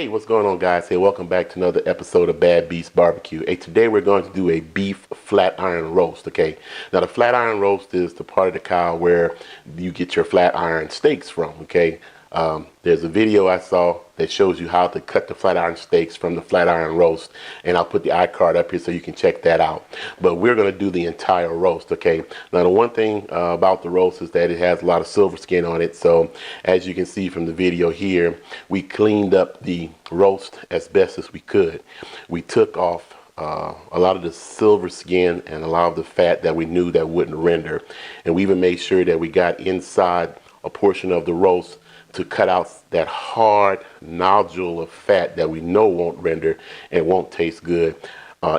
Hey, what's going on, guys? Hey, welcome back to another episode of Bad Beast Barbecue. Hey, today we're going to do a beef flat iron roast, okay? Now, the flat iron roast is the part of the cow where you get your flat iron steaks from, okay? There's a video I saw that shows you how to cut the flat iron steaks from the flat iron roast, and I'll put the iCard up here so you can check that out. But we're going to do the entire roast, okay? Now, the one thing about the roast is that it has a lot of silver skin on it, so as you can see from the video here, we cleaned up the roast as best as we could. We took off a lot of the silver skin and a lot of the fat that we knew that wouldn't render, and we even made sure that we got inside a portion of the roast to cut out that hard nodule of fat that we know won't render and won't taste good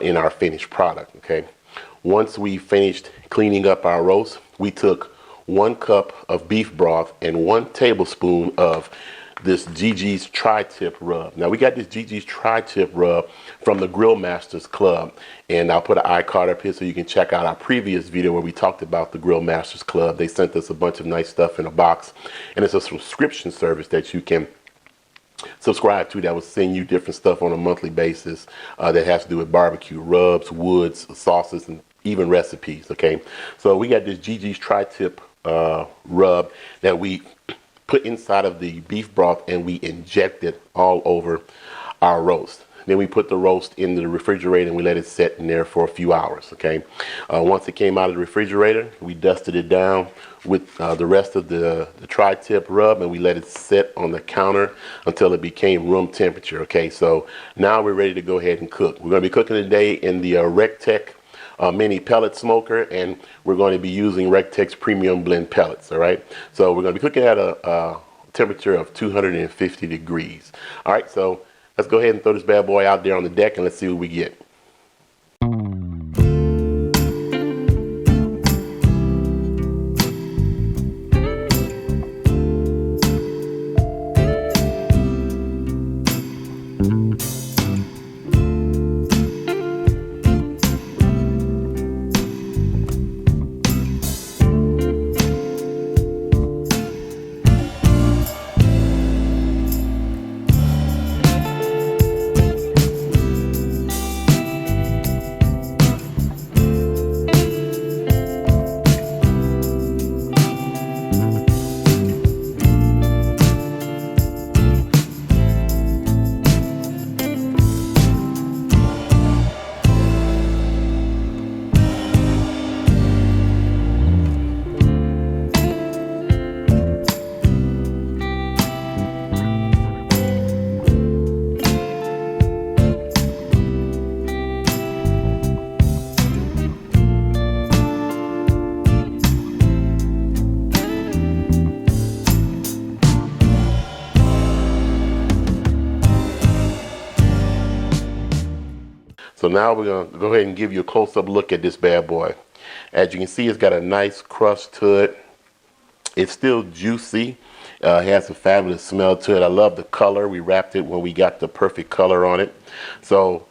in our finished product, okay? Once we finished cleaning up our roast, we took 1 cup of beef broth and 1 tablespoon of this GG's Tri-Tip rub. Now, we got this GG's Tri-Tip rub from the Grill Masters Club, and I'll put an iCard up here so you can check out our previous video where we talked about the Grill Masters Club. They sent us a bunch of nice stuff in a box, and it's a subscription service that you can subscribe to that will send you different stuff on a monthly basis that has to do with barbecue, rubs, woods, sauces, and even recipes, okay? So we got this GG's Tri-Tip rub that we put inside of the beef broth, and we inject it all over our roast. Then we put the roast in the refrigerator and we let it sit in there for a few hours, okay? Once it came out of the refrigerator, we dusted it down with the rest of the Tri-Tip rub, and we let it sit on the counter until it became room temperature, okay? So now we're ready to go ahead and cook. We're gonna be cooking today in the Rec Tec mini pellet smoker, and we're going to be using Rec Tec's premium blend pellets, all right? So we're going to be cooking at a temperature of 250 degrees. All right, so let's go ahead and throw this bad boy out there on the deck and let's see what we get. So now we're going to go ahead and give you a close-up look at this bad boy. As you can see, it's got a nice crust to it. It's still juicy. It has a fabulous smell to it. I love the color. We wrapped it when we got the perfect color on it. So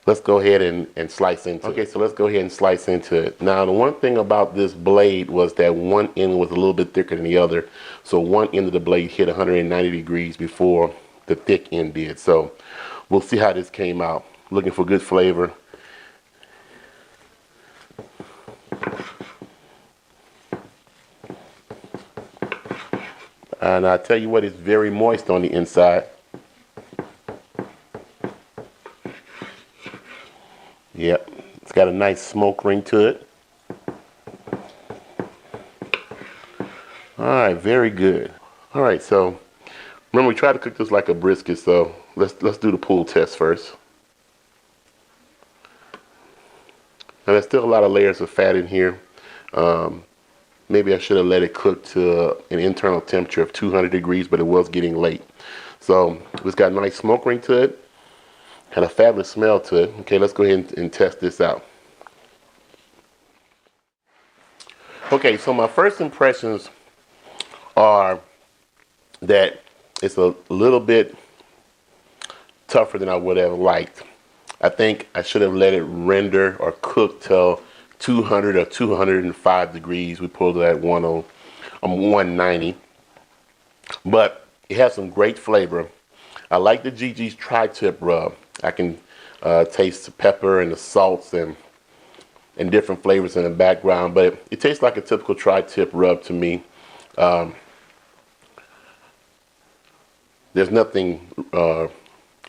let's go ahead and slice into it. Okay, so let's go ahead and slice into it. Now, the one thing about this blade was that one end was a little bit thicker than the other. So one end of the blade hit 190 degrees before the thick end did. So we'll see how this came out. Looking for good flavor. And I tell you what, it's very moist on the inside. Yep, it's got a nice smoke ring to it. All right, very good. All right, so remember we tried to cook this like a brisket, so let's do the pull test first. Now, there's still a lot of layers of fat in here. Maybe I should have let it cook to an internal temperature of 200 degrees, but it was getting late. So it's got a nice smoke ring to it, had a fabulous smell to it. Okay, let's go ahead and test this out. Okay, so my first impressions are that it's a little bit tougher than I would have liked. I think I should have let it render or cook till 200 or 205 degrees. We pulled it at 190. But it has some great flavor. I like the GG's tri-tip rub. I can taste the pepper and the salts and different flavors in the background, but it tastes like a typical tri-tip rub to me. There's nothing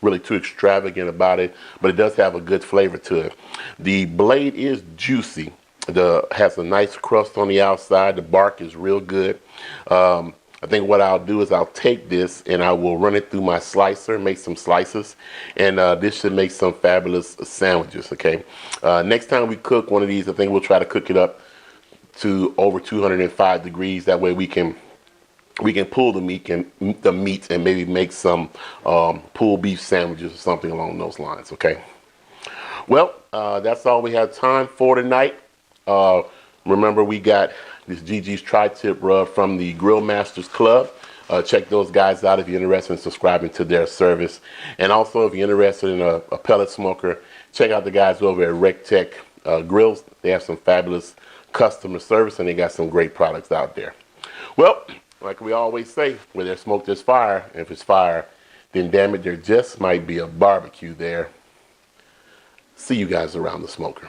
really too extravagant about it, but it does have a good flavor to it. The blade is juicy. Has a nice crust on the outside. The bark is real good. I think what I'll do is I'll take this and I will run it through my slicer, make some slices, and this should make some fabulous sandwiches, okay? Next time we cook one of these, I think we'll try to cook it up to over 205 degrees. That way we can pull the meat and maybe make some pulled beef sandwiches or something along those lines, okay? Well, that's all we have time for tonight. Remember, we got this GG's tri-tip rub from the Grill Masters Club. Check those guys out if you're interested in subscribing to their service. And also, if you're interested in a pellet smoker, check out the guys over at Rec Tec Grills. They have some fabulous customer service and they got some great products out there. Well, like we always say, where there's smoke, there's fire. And if it's fire, then damn it, there just might be a barbecue there. See you guys around the smoker.